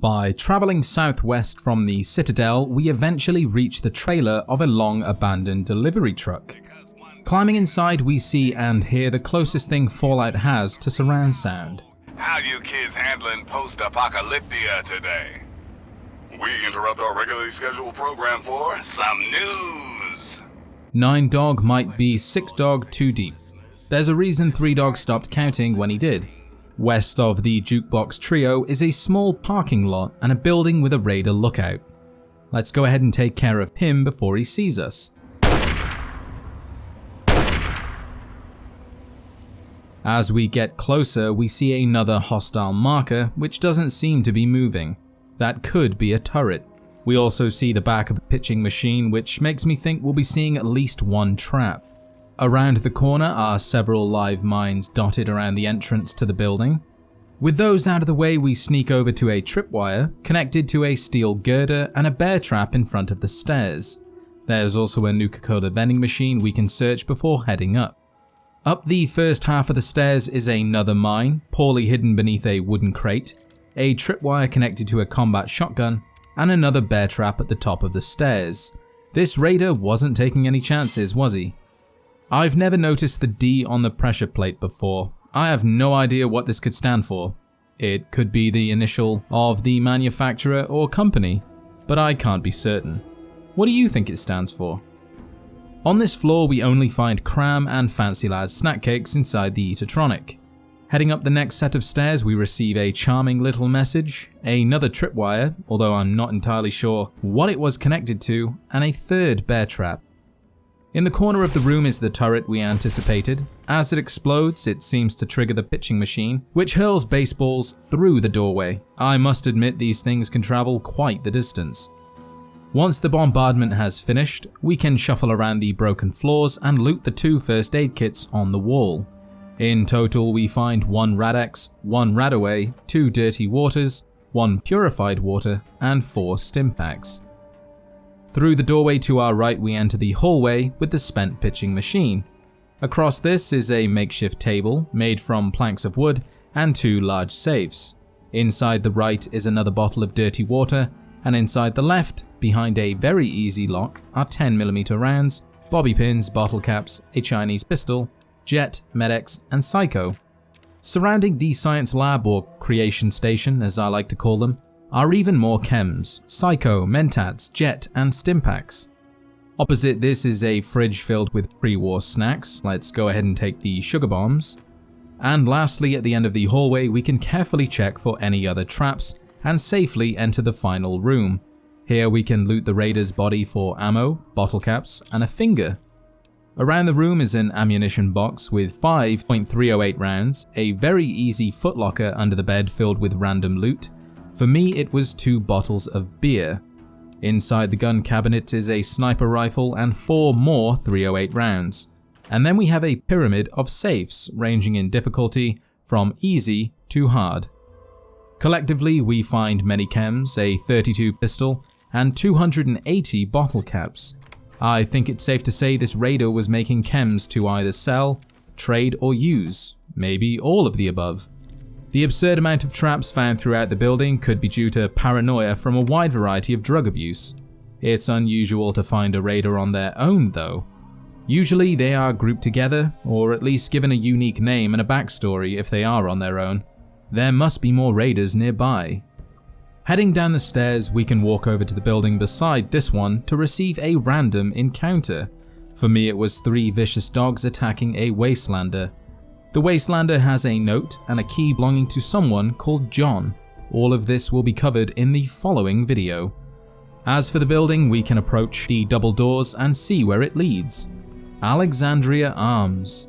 By travelling southwest from the Citadel, we eventually reach the trailer of a long abandoned delivery truck. Climbing inside, we see and hear the closest thing Fallout has to surround sound. How you kids handling post-apocalyptia today? We interrupt our regularly scheduled program for some news. 9 Dog might be 6 Dog too deep. There's a reason 3 Dog stopped counting when he did. West of the Jukebox Trio is a small parking lot and a building with a radar lookout. Let's go ahead and take care of him before he sees us. As we get closer, we see another hostile marker which doesn't seem to be moving. That could be a turret. We also see the back of a pitching machine, which makes me think we'll be seeing at least one trap. Around the corner are several live mines dotted around the entrance to the building. With those out of the way, we sneak over to a tripwire connected to a steel girder and a bear trap in front of the stairs. There's also a Nuka-Cola vending machine we can search before heading up. Up the first half of the stairs is another mine, poorly hidden beneath a wooden crate, a tripwire connected to a combat shotgun, and another bear trap at the top of the stairs. This raider wasn't taking any chances, was he? I've never noticed the D on the pressure plate before. I have no idea what this could stand for. It could be the initial of the manufacturer or company, but I can't be certain. What do you think it stands for? On this floor we only find Cram and Fancy Lad's snack cakes inside the Eatertronic. Heading up the next set of stairs we receive a charming little message, another tripwire, although I'm not entirely sure what it was connected to, and a third bear trap. In the corner of the room is the turret we anticipated. As it explodes, it seems to trigger the pitching machine, which hurls baseballs through the doorway. I must admit these things can travel quite the distance. Once the bombardment has finished, we can shuffle around the broken floors and loot the 2 first aid kits on the wall. In total, we find 1 Rad-X, 1 Radaway, 2 Dirty Waters, 1 Purified Water, and 4 Stimpaks. Through the doorway to our right we enter the hallway with the spent pitching machine. Across this is a makeshift table made from planks of wood and 2 large safes. Inside the right is another bottle of dirty water, and inside the left, behind a very easy lock, are 10mm rounds, bobby pins, bottle caps, a Chinese pistol, Jet, Med-X, and Psycho. Surrounding the science lab, or creation station as I like to call them, are even more chems, Psycho, Mentats, Jet, and Stimpaks. Opposite this is a fridge filled with pre-war snacks. Let's go ahead and take the sugar bombs. And lastly, at the end of the hallway we can carefully check for any other traps and safely enter the final room. Here we can loot the raider's body for ammo, bottle caps, and a finger. Around the room is an ammunition box with 5.308 rounds, a very easy footlocker under the bed filled with random loot. For me it was 2 bottles of beer. Inside the gun cabinet is a sniper rifle and 4 more .308 rounds. And then we have a pyramid of safes ranging in difficulty from easy to hard. Collectively we find many chems, a .32 pistol, and 280 bottle caps. I think it's safe to say this raider was making chems to either sell, trade, or use, maybe all of the above. The absurd amount of traps found throughout the building could be due to paranoia from a wide variety of drug abuse. It's unusual to find a raider on their own though. Usually they are grouped together, or at least given a unique name and a backstory if they are on their own. There must be more raiders nearby. Heading down the stairs, we can walk over to the building beside this one to receive a random encounter. For me it was 3 vicious dogs attacking a Wastelander. The Wastelander has a note and a key belonging to someone called John. All of this will be covered in the following video. As for the building, we can approach the double doors and see where it leads. Alexandria Arms.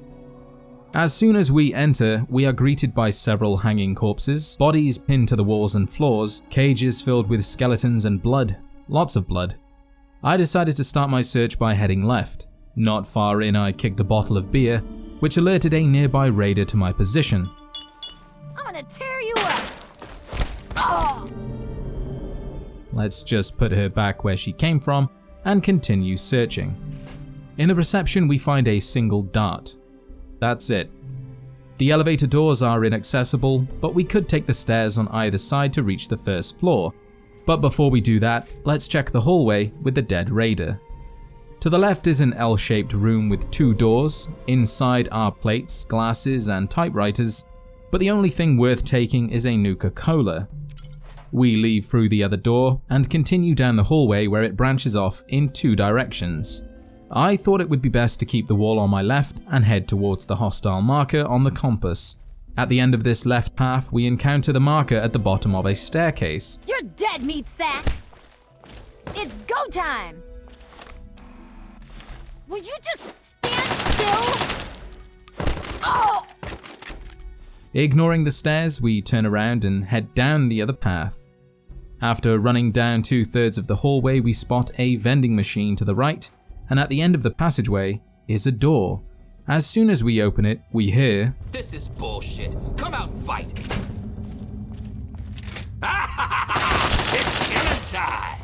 As soon as we enter, we are greeted by several hanging corpses, bodies pinned to the walls and floors, cages filled with skeletons and blood. Lots of blood. I decided to start my search by heading left. Not far in, I kicked a bottle of beer, which alerted a nearby raider to my position. I'm gonna tear you up! Oh. Let's just put her back where she came from and continue searching. In the reception we find a single dart. That's it. The elevator doors are inaccessible, but we could take the stairs on either side to reach the first floor. But before we do that, let's check the hallway with the dead raider. To the left is an L-shaped room with 2 doors. Inside are plates, glasses, and typewriters, but the only thing worth taking is a Nuka-Cola. We leave through the other door and continue down the hallway where it branches off in 2 directions. I thought it would be best to keep the wall on my left and head towards the hostile marker on the compass. At the end of this left path, we encounter the marker at the bottom of a staircase. You're dead, meat sack! It's go time! Will you just stand still? Oh! Ignoring the stairs, we turn around and head down the other path. After running down 2/3 of the hallway, we spot a vending machine to the right, and at the end of the passageway is a door. As soon as we open it, we hear, "This is bullshit. Come out and fight." It's killing time.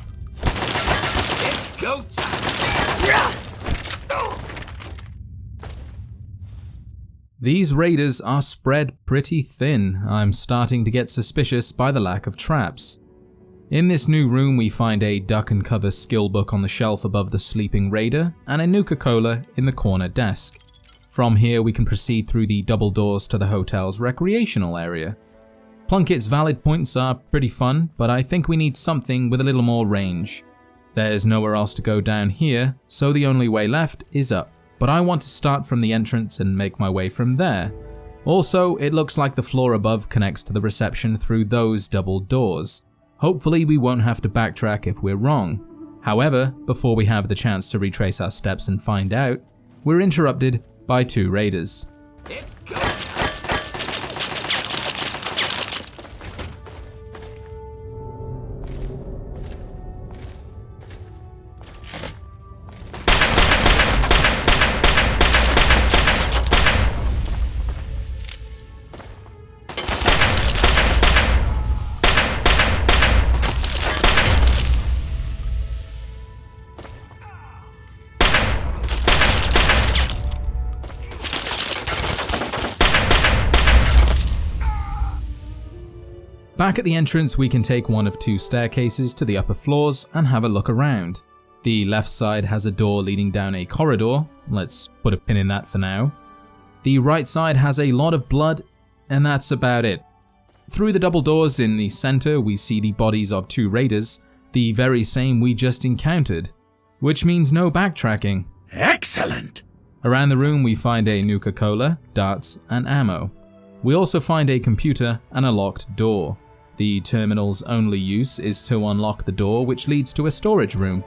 It's go time. These raiders are spread pretty thin. I'm starting to get suspicious by the lack of traps. In this new room, we find a duck and cover skill book on the shelf above the sleeping raider and a Nuka-Cola in the corner desk. From here, we can proceed through the double doors to the hotel's recreational area. Plunkett's valid points are pretty fun, but I think we need something with a little more range. There's nowhere else to go down here, so the only way left is up. But I want to start from the entrance and make my way from there. Also, it looks like the floor above connects to the reception through those double doors. Hopefully we won't have to backtrack if we're wrong. However, before we have the chance to retrace our steps and find out, we're interrupted by 2 raiders. It's go time. Back at the entrance, we can take one of 2 staircases to the upper floors and have a look around. The left side has a door leading down a corridor. Let's put a pin in that for now. The right side has a lot of blood, and that's about it. Through the double doors in the center, we see the bodies of 2 raiders, the very same we just encountered, which means no backtracking. Excellent! Around the room, we find a Nuka-Cola, darts, and ammo. We also find a computer and a locked door. The terminal's only use is to unlock the door, which leads to a storage room.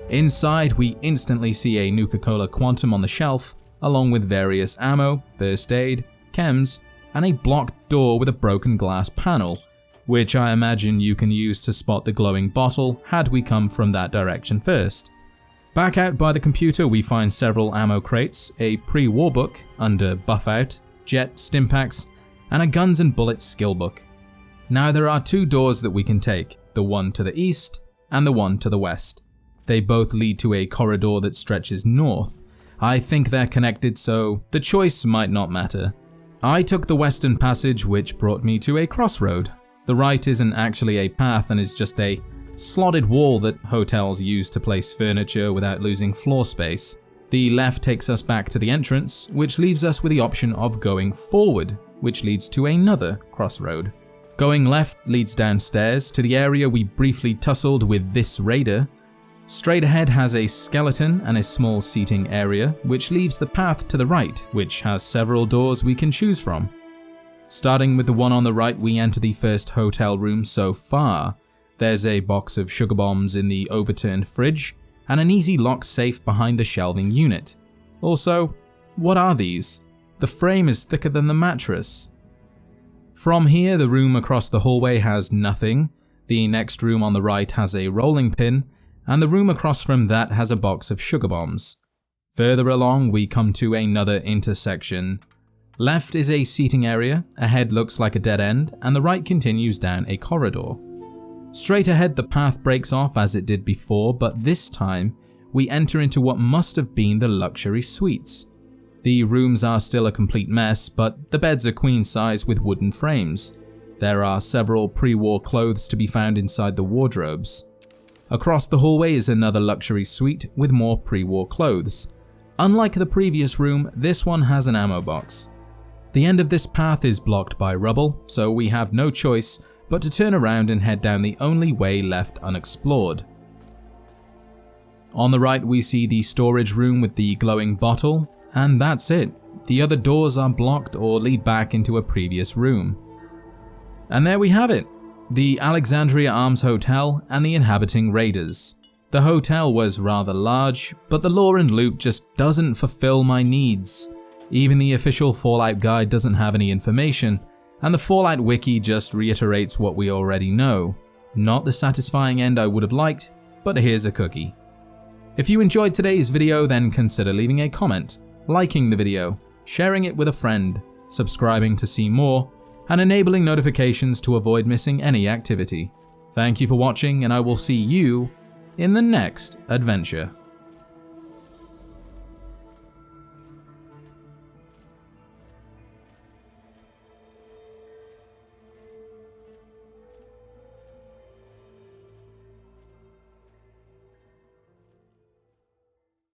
Inside, we instantly see a Nuka-Cola Quantum on the shelf, along with various ammo, first aid, chems, and a blocked door with a broken glass panel, which I imagine you can use to spot the glowing bottle had we come from that direction first. Back out by the computer, we find several ammo crates, a pre-war book under buff out, jet stimpaks, and a guns and bullets skill book. Now there are 2 doors that we can take, the one to the east and the one to the west. They both lead to a corridor that stretches north. I think they're connected, so the choice might not matter. I took the western passage, which brought me to a crossroad. The right isn't actually a path and is just a slotted wall that hotels use to place furniture without losing floor space. The left takes us back to the entrance, which leaves us with the option of going forward, which leads to another crossroad. Going left leads downstairs to the area we briefly tussled with this raider. Straight ahead has a skeleton and a small seating area, which leaves the path to the right, which has several doors we can choose from. Starting with the one on the right, we enter the first hotel room so far. There's a box of sugar bombs in the overturned fridge, and an easy lock safe behind the shelving unit. Also, what are these? The frame is thicker than the mattress. From here, the room across the hallway has nothing. The next room on the right has a rolling pin, and the room across from that has a box of sugar bombs. Further along, we come to another intersection. Left is a seating area, ahead looks like a dead end, and the right continues down a corridor. Straight ahead, the path breaks off as it did before, but this time, we enter into what must have been the luxury suites. The rooms are still a complete mess, but the beds are queen size with wooden frames. There are several pre-war clothes to be found inside the wardrobes. Across the hallway is another luxury suite with more pre-war clothes. Unlike the previous room, this one has an ammo box. The end of this path is blocked by rubble, so we have no choice but to turn around and head down the only way left unexplored. On the right we see the storage room with the glowing bottle, and that's it. The other doors are blocked or lead back into a previous room. And there we have it, the Alexandria Arms Hotel and the inhabiting raiders. The hotel was rather large, but the lore and loot just doesn't fulfill my needs. Even the official Fallout guide doesn't have any information, and the Fallout wiki just reiterates what we already know. Not the satisfying end I would have liked, but here's a cookie. If you enjoyed today's video, then consider leaving a comment, liking the video, sharing it with a friend, subscribing to see more, and enabling notifications to avoid missing any activity. Thank you for watching, and I will see you in the next adventure.